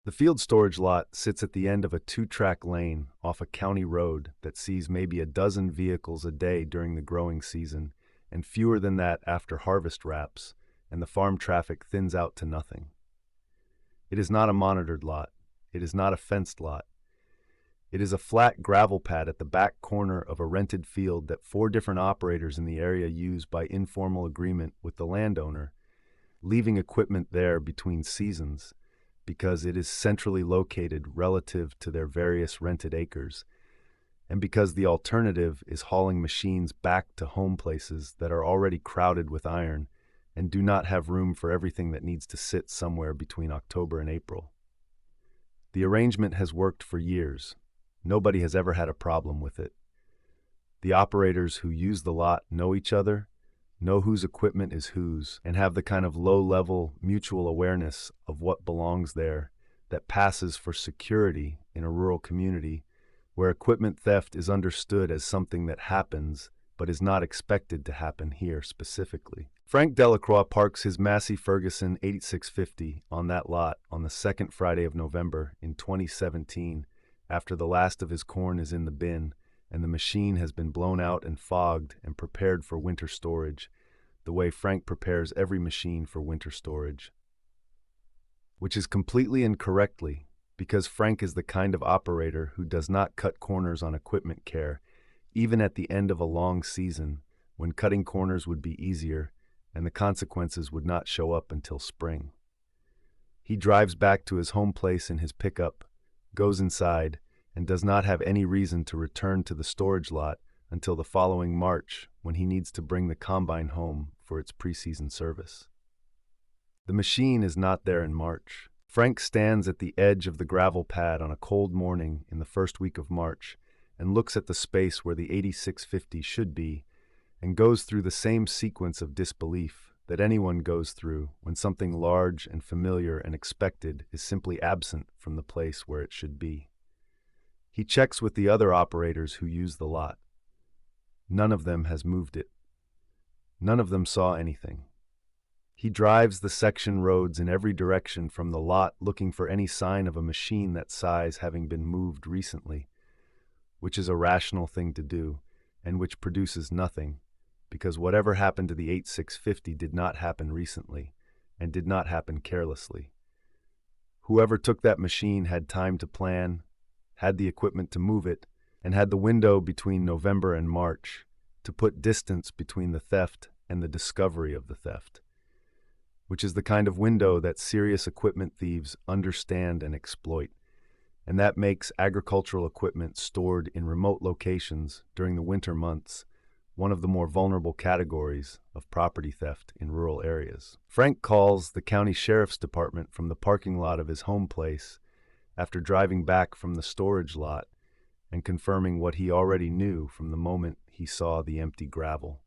The field storage lot sits at the end of a two-track lane off a county road that sees maybe a dozen vehicles a day during the growing season, and fewer than that after harvest wraps, and the farm traffic thins out to nothing. It is not a monitored lot. It is not a fenced lot. It is a flat gravel pad at the back corner of a rented field that 4 different operators in the area use by informal agreement with the landowner, leaving equipment there between seasons because it is centrally located relative to their various rented acres, and because the alternative is hauling machines back to home places that are already crowded with iron and do not have room for everything that needs to sit somewhere between October and April. The arrangement has worked for years. Nobody has ever had a problem with it. The operators who use the lot know each other, know whose equipment is whose, and have the kind of low-level mutual awareness of what belongs there that passes for security in a rural community where equipment theft is understood as something that happens but is not expected to happen here specifically. Frank Delacroix parks his Massey Ferguson 8650 on that lot on the second Friday of November in 2017 after the last of his corn is in the bin and the machine has been blown out and fogged and prepared for winter storage, the way Frank prepares every machine for winter storage. Which is completely incorrectly, because Frank is the kind of operator who does not cut corners on equipment care, even at the end of a long season, when cutting corners would be easier and the consequences would not show up until spring. He drives back to his home place in his pickup, goes inside, and does not have any reason to return to the storage lot until the following March when he needs to bring the combine home for its preseason service. The machine is not there in March. Frank stands at the edge of the gravel pad on a cold morning in the first week of March and looks at the space where the 8650 should be and goes through the same sequence of disbelief that anyone goes through when something large and familiar and expected is simply absent from the place where it should be. He checks with the other operators who use the lot. None of them has moved it. None of them saw anything. He drives the section roads in every direction from the lot looking for any sign of a machine that size having been moved recently, which is a rational thing to do and which produces nothing, because whatever happened to the 8650 did not happen recently and did not happen carelessly. Whoever took that machine had time to plan, had the equipment to move it, and had the window between November and March to put distance between the theft and the discovery of the theft, which is the kind of window that serious equipment thieves understand and exploit, and that makes agricultural equipment stored in remote locations during the winter months one of the more vulnerable categories of property theft in rural areas. Frank calls the county sheriff's department from the parking lot of his home place after driving back from the storage lot and confirming what he already knew from the moment he saw the empty gravel.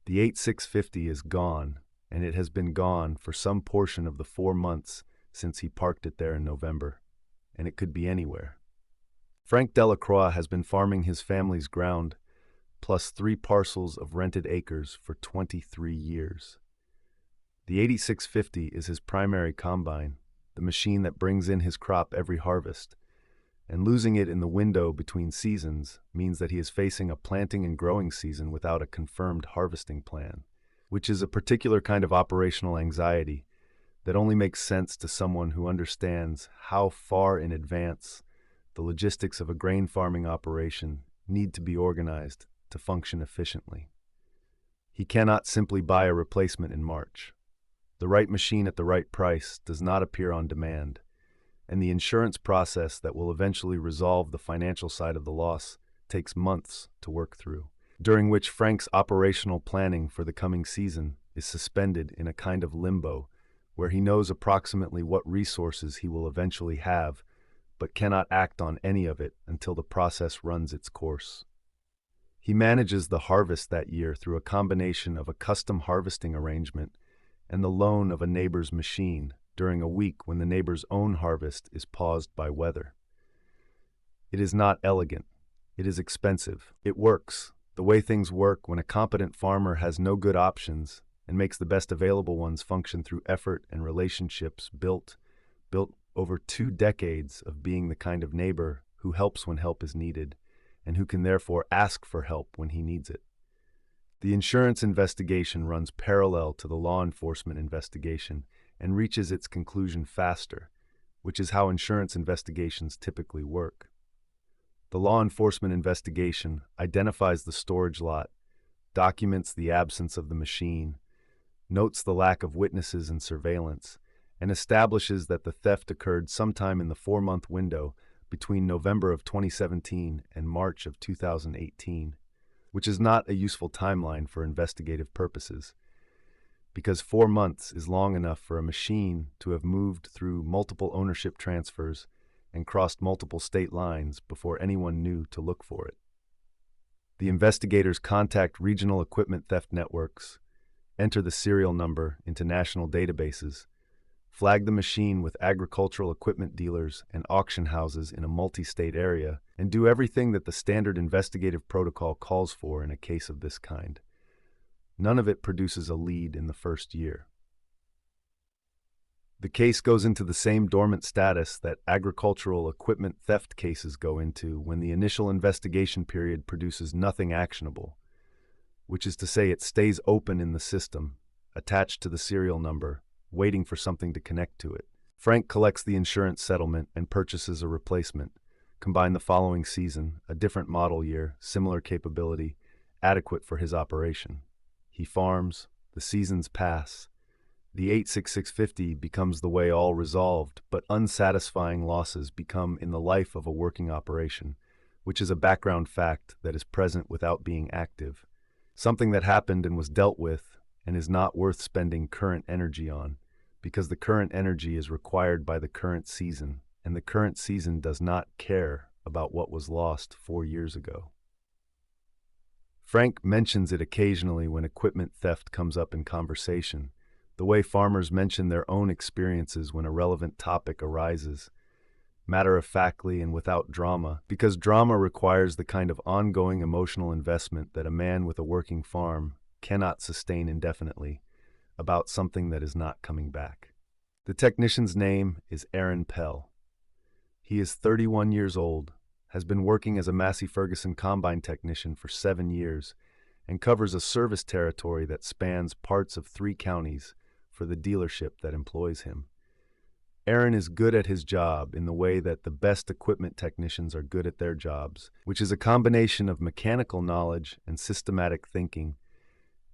The 8650 is gone, and it has been gone for some portion of the 4 months since he parked it there in November, and it could be anywhere. Frank Delacroix has been farming his family's ground, plus 3 parcels of rented acres for 23 years. The 8650 is his primary combine, the machine that brings in his crop every harvest, and losing it in the window between seasons means that he is facing a planting and growing season without a confirmed harvesting plan, which is a particular kind of operational anxiety that only makes sense to someone who understands how far in advance the logistics of a grain farming operation need to be organized to function efficiently. He cannot simply buy a replacement in March. The right machine at the right price does not appear on demand, and the insurance process that will eventually resolve the financial side of the loss takes months to work through, during which Frank's operational planning for the coming season is suspended in a kind of limbo where he knows approximately what resources he will eventually have, but cannot act on any of it until the process runs its course. He manages the harvest that year through a combination of a custom harvesting arrangement and the loan of a neighbor's machine during a week when the neighbor's own harvest is paused by weather. It is not elegant. It is expensive. It works, the way things work when a competent farmer has no good options and makes the best available ones function through effort and relationships built over 2 decades of being the kind of neighbor who helps when help is needed, and who can therefore ask for help when he needs it. The insurance investigation runs parallel to the law enforcement investigation and reaches its conclusion faster, which is how insurance investigations typically work. The law enforcement investigation identifies the storage lot, documents the absence of the machine, notes the lack of witnesses and surveillance, and establishes that the theft occurred sometime in the 4-month window between November of 2017 and March of 2018, which is not a useful timeline for investigative purposes, because 4 months is long enough for a machine to have moved through multiple ownership transfers and crossed multiple state lines before anyone knew to look for it. The investigators contact regional equipment theft networks, enter the serial number into national databases, flag the machine with agricultural equipment dealers and auction houses in a multi-state area, and do everything that the standard investigative protocol calls for in a case of this kind. None of it produces a lead in the first year. The case goes into the same dormant status that agricultural equipment theft cases go into when the initial investigation period produces nothing actionable, which is to say it stays open in the system, attached to the serial number, waiting for something to connect to it. Frank collects the insurance settlement and purchases a replacement. Combine the following season, a different model year, similar capability, adequate for his operation. He farms, the seasons pass. The 86650 becomes the way all resolved, but unsatisfying losses become in the life of a working operation, which is a background fact that is present without being active. Something that happened and was dealt with and is not worth spending current energy on, because the current energy is required by the current season, and the current season does not care about what was lost 4 years ago. Frank mentions it occasionally when equipment theft comes up in conversation, the way farmers mention their own experiences when a relevant topic arises, matter-of-factly and without drama, because drama requires the kind of ongoing emotional investment that a man with a working farm cannot sustain indefinitely about something that is not coming back. The technician's name is Aaron Pell. He is 31 years old, has been working as a Massey Ferguson combine technician for 7 years, and covers a service territory that spans parts of 3 counties for the dealership that employs him. Aaron is good at his job in the way that the best equipment technicians are good at their jobs, which is a combination of mechanical knowledge and systematic thinking,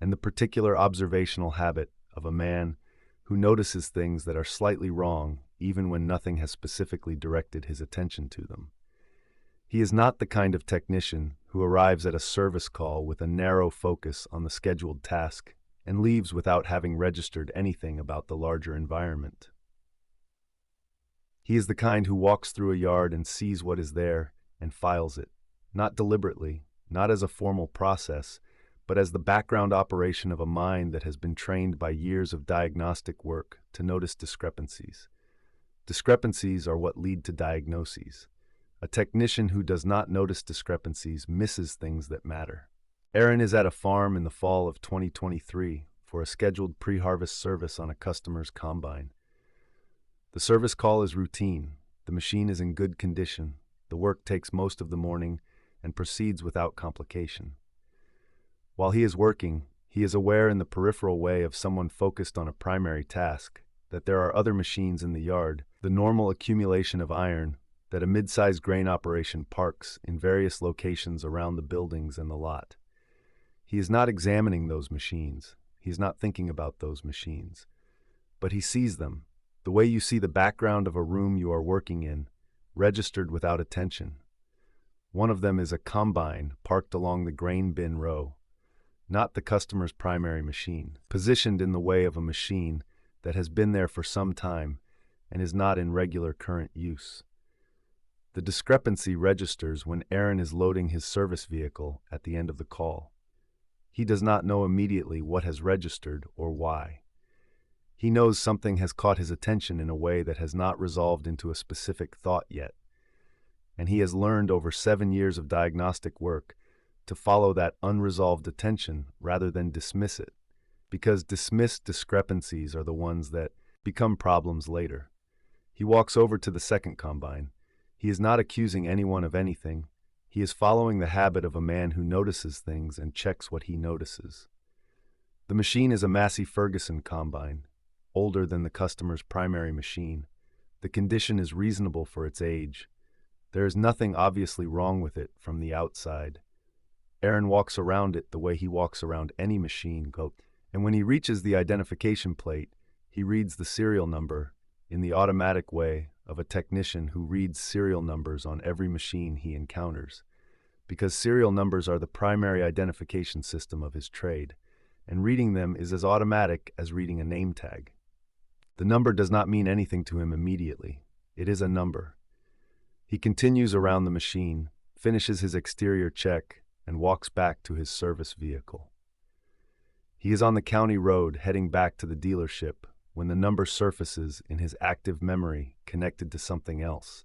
and the particular observational habit of a man who notices things that are slightly wrong even when nothing has specifically directed his attention to them. He is not the kind of technician who arrives at a service call with a narrow focus on the scheduled task and leaves without having registered anything about the larger environment. He is the kind who walks through a yard and sees what is there and files it, not deliberately, not as a formal process, but as the background operation of a mind that has been trained by years of diagnostic work to notice discrepancies. Discrepancies are what lead to diagnoses. A technician who does not notice discrepancies misses things that matter. Aaron is at a farm in the fall of 2023 for a scheduled pre-harvest service on a customer's combine. The service call is routine. The machine is in good condition. The work takes most of the morning and proceeds without complication. While he is working, he is aware in the peripheral way of someone focused on a primary task that there are other machines in the yard, the normal accumulation of iron that a mid-sized grain operation parks in various locations around the buildings and the lot. He is not examining those machines. He is not thinking about those machines. But he sees them, the way you see the background of a room you are working in, registered without attention. One of them is a combine parked along the grain bin row, not the customer's primary machine, positioned in the way of a machine that has been there for some time and is not in regular current use. The discrepancy registers when Aaron is loading his service vehicle at the end of the call. He does not know immediately what has registered or why. He knows something has caught his attention in a way that has not resolved into a specific thought yet, and he has learned over 7 years of diagnostic work to follow that unresolved attention rather than dismiss it, because dismissed discrepancies are the ones that become problems later. He walks over to the second combine. He is not accusing anyone of anything. He is following the habit of a man who notices things and checks what he notices. The machine is a Massey Ferguson combine, older than the customer's primary machine. The condition is reasonable for its age. There is nothing obviously wrong with it from the outside. Aaron walks around it the way he walks around any machine, and when he reaches the identification plate, he reads the serial number in the automatic way of a technician who reads serial numbers on every machine he encounters, because serial numbers are the primary identification system of his trade, and reading them is as automatic as reading a name tag. The number does not mean anything to him immediately. It is a number. He continues around the machine, finishes his exterior check, and walks back to his service vehicle. He is on the county road heading back to the dealership when the number surfaces in his active memory connected to something else,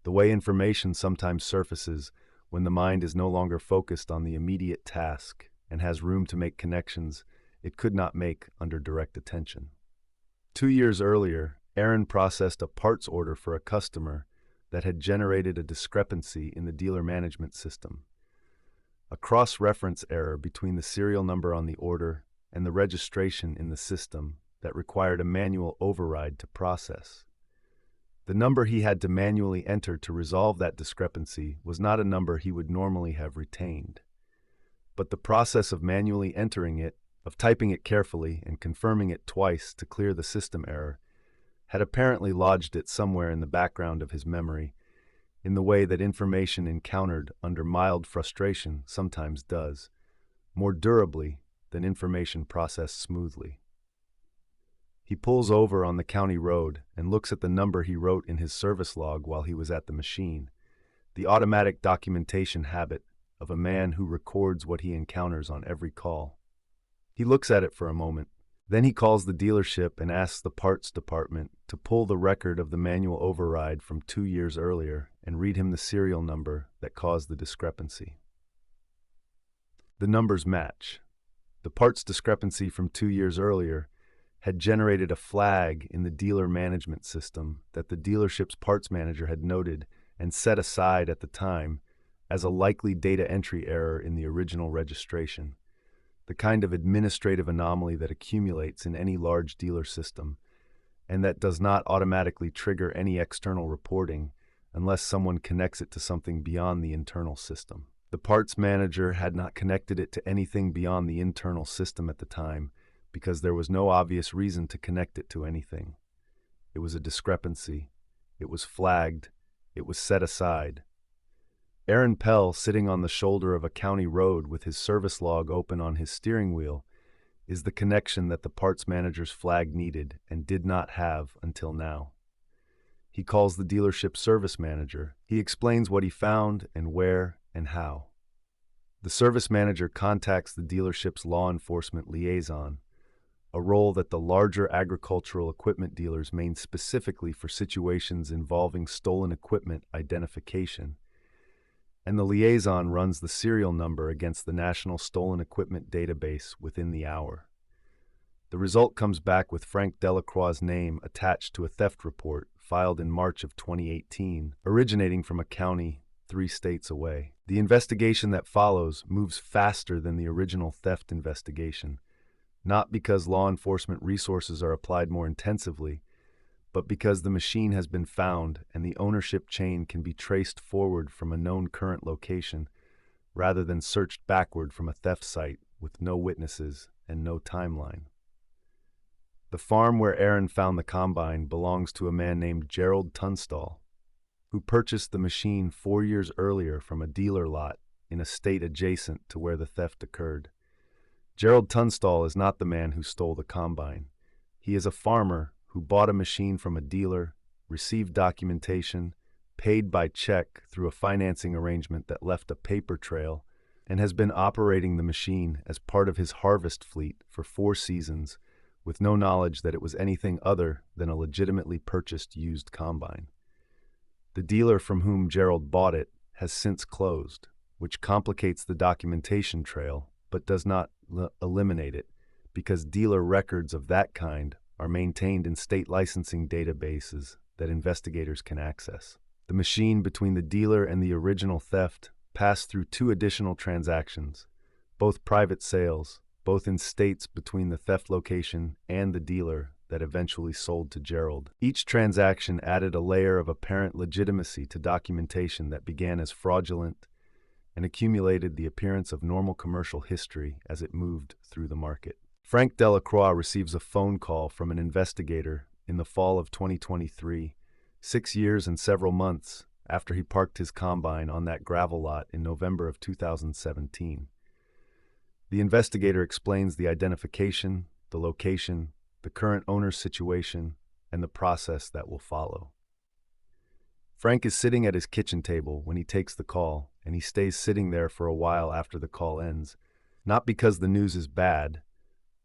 the way information sometimes surfaces when the mind is no longer focused on the immediate task and has room to make connections it could not make under direct attention. 2 years earlier, Aaron processed a parts order for a customer that had generated a discrepancy in the dealer management system. A cross-reference error between the serial number on the order and the registration in the system that required a manual override to process. The number he had to manually enter to resolve that discrepancy was not a number he would normally have retained. But the process of manually entering it, of typing it carefully and confirming it twice to clear the system error, had apparently lodged it somewhere in the background of his memory, in the way that information encountered under mild frustration sometimes does, more durably than information processed smoothly. He pulls over on the county road and looks at the number he wrote in his service log while he was at the machine, the automatic documentation habit of a man who records what he encounters on every call. He looks at it for a moment. Then he calls the dealership and asks the parts department to pull the record of the manual override from 2 years earlier and read him the serial number that caused the discrepancy. The numbers match. The parts discrepancy from 2 years earlier had generated a flag in the dealer management system that the dealership's parts manager had noted and set aside at the time as a likely data entry error in the original registration, the kind of administrative anomaly that accumulates in any large dealer system and that does not automatically trigger any external reporting unless someone connects it to something beyond the internal system. The parts manager had not connected it to anything beyond the internal system at the time because there was no obvious reason to connect it to anything. It was a discrepancy. It was flagged. It was set aside. Aaron Pell, sitting on the shoulder of a county road with his service log open on his steering wheel, is the connection that the parts manager's flag needed and did not have until now. He calls the dealership service manager. He explains what he found and where and how. The service manager contacts the dealership's law enforcement liaison, a role that the larger agricultural equipment dealers main specifically for situations involving stolen equipment identification, and the liaison runs the serial number against the National Stolen Equipment Database within the hour. The result comes back with Frank Delacroix's name attached to a theft report filed in March of 2018, originating from a county 3 states away. The investigation that follows moves faster than the original theft investigation, not because law enforcement resources are applied more intensively, but because the machine has been found and the ownership chain can be traced forward from a known current location, rather than searched backward from a theft site with no witnesses and no timeline. The farm where Aaron found the combine belongs to a man named Gerald Tunstall, who purchased the machine 4 years earlier from a dealer lot in a state adjacent to where the theft occurred. Gerald Tunstall is not the man who stole the combine. He is a farmer who bought a machine from a dealer, received documentation, paid by check through a financing arrangement that left a paper trail, and has been operating the machine as part of his harvest fleet for 4 seasons with no knowledge that it was anything other than a legitimately purchased used combine. The dealer from whom Gerald bought it has since closed, which complicates the documentation trail but does not eliminate it, because dealer records of that kind are maintained in state licensing databases that investigators can access. The machine between the dealer and the original theft passed through two additional transactions, both private sales, both in states between the theft location and the dealer that eventually sold to Gerald. Each transaction added a layer of apparent legitimacy to documentation that began as fraudulent and accumulated the appearance of normal commercial history as it moved through the market. Frank Delacroix receives a phone call from an investigator in the fall of 2023, 6 years and several months after he parked his combine on that gravel lot in November of 2017. The investigator explains the identification, the location, the current owner's situation, and the process that will follow. Frank is sitting at his kitchen table when he takes the call, and he stays sitting there for a while after the call ends, not because the news is bad,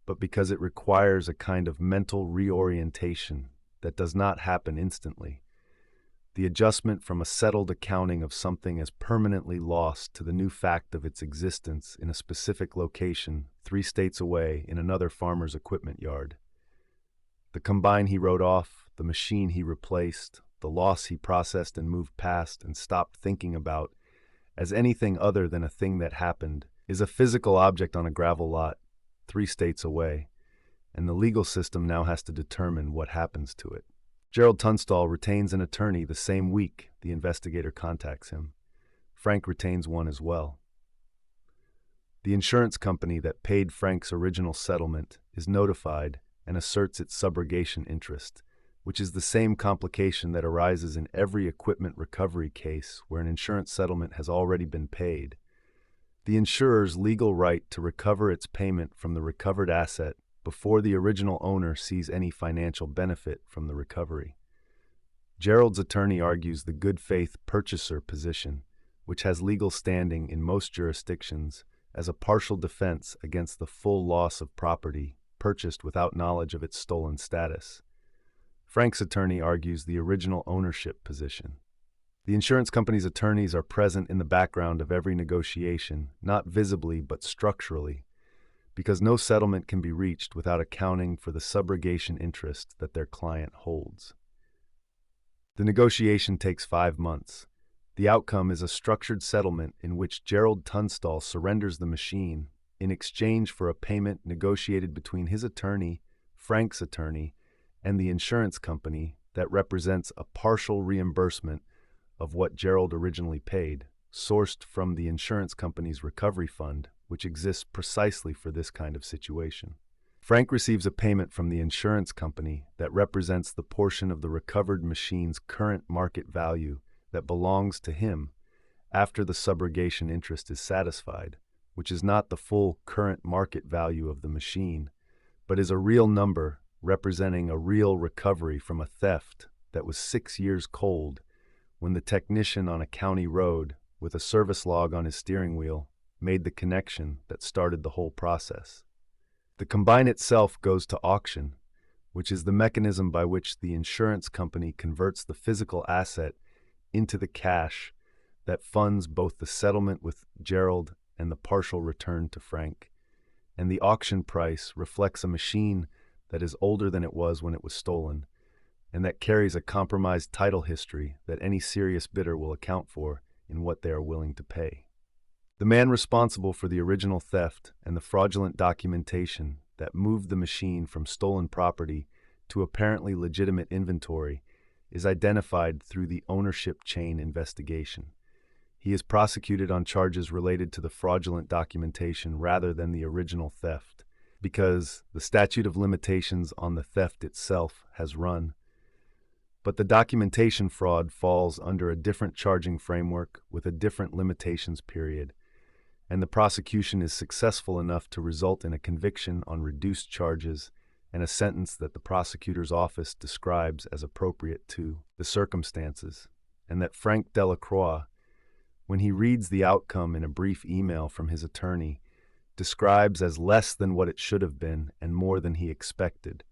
but because it requires a kind of mental reorientation that does not happen instantly. The adjustment from a settled accounting of something as permanently lost to the new fact of its existence in a specific location 3 states away in another farmer's equipment yard. The combine he wrote off, the machine he replaced, the loss he processed and moved past and stopped thinking about as anything other than a thing that happened, is a physical object on a gravel lot 3 states away, and the legal system now has to determine what happens to it. Gerald Tunstall retains an attorney the same week the investigator contacts him. Frank retains one as well. The insurance company that paid Frank's original settlement is notified and asserts its subrogation interest, which is the same complication that arises in every equipment recovery case where an insurance settlement has already been paid. The insurer's legal right to recover its payment from the recovered asset before the original owner sees any financial benefit from the recovery. Gerald's attorney argues the good faith purchaser position, which has legal standing in most jurisdictions as a partial defense against the full loss of property purchased without knowledge of its stolen status. Frank's attorney argues the original ownership position. The insurance company's attorneys are present in the background of every negotiation, not visibly but structurally, because no settlement can be reached without accounting for the subrogation interest that their client holds. The negotiation takes 5 months. The outcome is a structured settlement in which Gerald Tunstall surrenders the machine in exchange for a payment negotiated between his attorney, Frank's attorney, and the insurance company that represents a partial reimbursement of what Gerald originally paid, sourced from the insurance company's recovery fund, which exists precisely for this kind of situation. Frank receives a payment from the insurance company that represents the portion of the recovered machine's current market value that belongs to him after the subrogation interest is satisfied, which is not the full current market value of the machine, but is a real number representing a real recovery from a theft that was 6 years cold when the technician on a county road with a service log on his steering wheel made the connection that started the whole process. The combine itself goes to auction, which is the mechanism by which the insurance company converts the physical asset into the cash that funds both the settlement with Gerald and the partial return to Frank. And the auction price reflects a machine that is older than it was when it was stolen, and that carries a compromised title history that any serious bidder will account for in what they are willing to pay. The man responsible for the original theft and the fraudulent documentation that moved the machine from stolen property to apparently legitimate inventory is identified through the ownership chain investigation. He is prosecuted on charges related to the fraudulent documentation rather than the original theft, because the statute of limitations on the theft itself has run. But the documentation fraud falls under a different charging framework with a different limitations period, and the prosecution is successful enough to result in a conviction on reduced charges and a sentence that the prosecutor's office describes as appropriate to the circumstances, and that Frank Delacroix, when he reads the outcome in a brief email from his attorney, describes as less than what it should have been and more than he expected,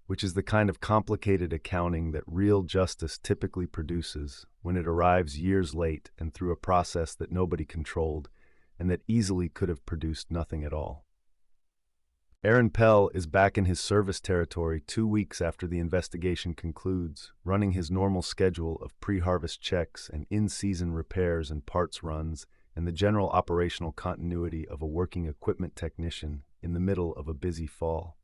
which is the kind of complicated accounting that real justice typically produces when it arrives years late and through a process that nobody controlled and that easily could have produced nothing at all. Aaron Pell is back in his service territory 2 weeks after the investigation concludes, running his normal schedule of pre-harvest checks and in-season repairs and parts runs and the general operational continuity of a working equipment technician in the middle of a busy fall.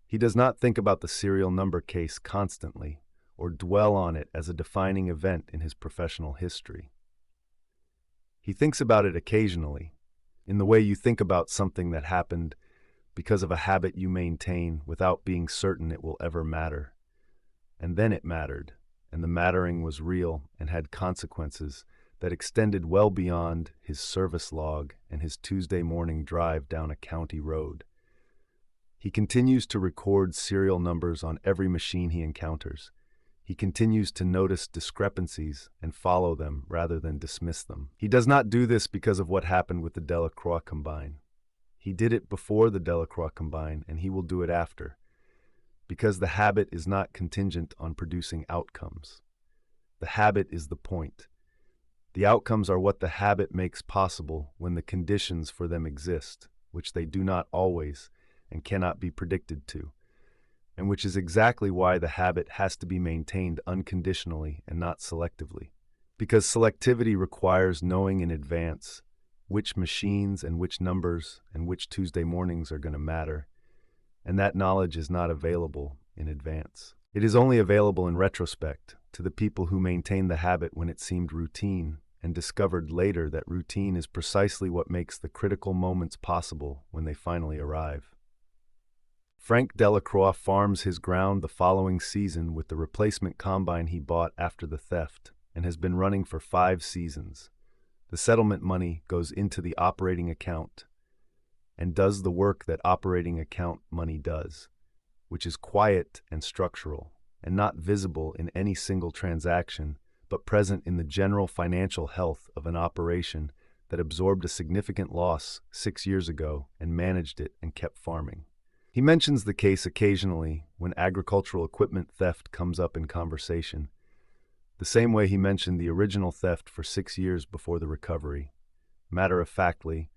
He does not think about the serial number case constantly or dwell on it as a defining event in his professional history. He thinks about it occasionally, in the way you think about something that happened because of a habit you maintain without being certain it will ever matter. And then it mattered, and the mattering was real and had consequences that extended well beyond his service log and his Tuesday morning drive down a county road. He continues to record serial numbers on every machine he encounters. He continues to notice discrepancies and follow them rather than dismiss them. He does not do this because of what happened with the Delacroix combine. He did it before the Delacroix combine, and he will do it after, because the habit is not contingent on producing outcomes. The habit is the point. The outcomes are what the habit makes possible when the conditions for them exist, which they do not always and cannot be predicted to, and which is exactly why the habit has to be maintained unconditionally and not selectively. Because selectivity requires knowing in advance which machines and which numbers and which Tuesday mornings are going to matter, and that knowledge is not available in advance. It is only available in retrospect to the people who maintained the habit when it seemed routine and discovered later that routine is precisely what makes the critical moments possible when they finally arrive. Frank Delacroix farms his ground the following season with the replacement combine he bought after the theft and has been running for 5 seasons. The settlement money goes into the operating account and does the work that operating account money does, which is quiet and structural and not visible in any single transaction, but present in the general financial health of an operation that absorbed a significant loss 6 years ago and managed it and kept farming. He mentions the case occasionally when agricultural equipment theft comes up in conversation, the same way he mentioned the original theft for 6 years before the recovery, matter-of-factly,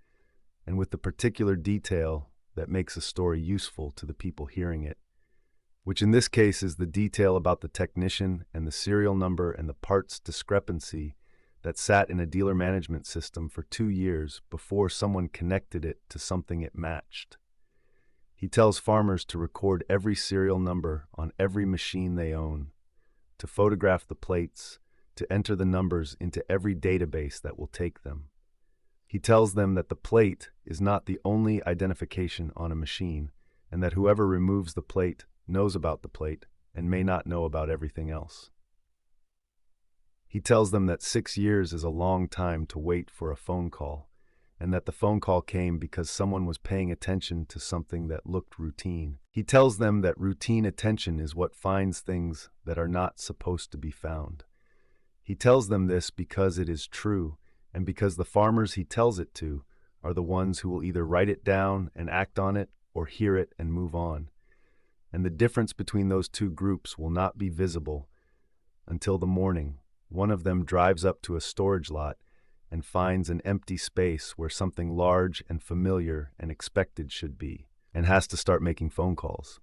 and with the particular detail that makes a story useful to the people hearing it, which in this case is the detail about the technician and the serial number and the parts discrepancy that sat in a dealer management system for 2 years before someone connected it to something it matched. He tells farmers to record every serial number on every machine they own, to photograph the plates, to enter the numbers into every database that will take them. He tells them that the plate is not the only identification on a machine, and that whoever removes the plate knows about the plate and may not know about everything else. He tells them that 6 years is a long time to wait for a phone call, and that the phone call came because someone was paying attention to something that looked routine. He tells them that routine attention is what finds things that are not supposed to be found. He tells them this because it is true, and because the farmers he tells it to are the ones who will either write it down and act on it or hear it and move on. And the difference between those two groups will not be visible until the morning one of them drives up to a storage lot and finds an empty space where something large and familiar and expected should be, and has to start making phone calls.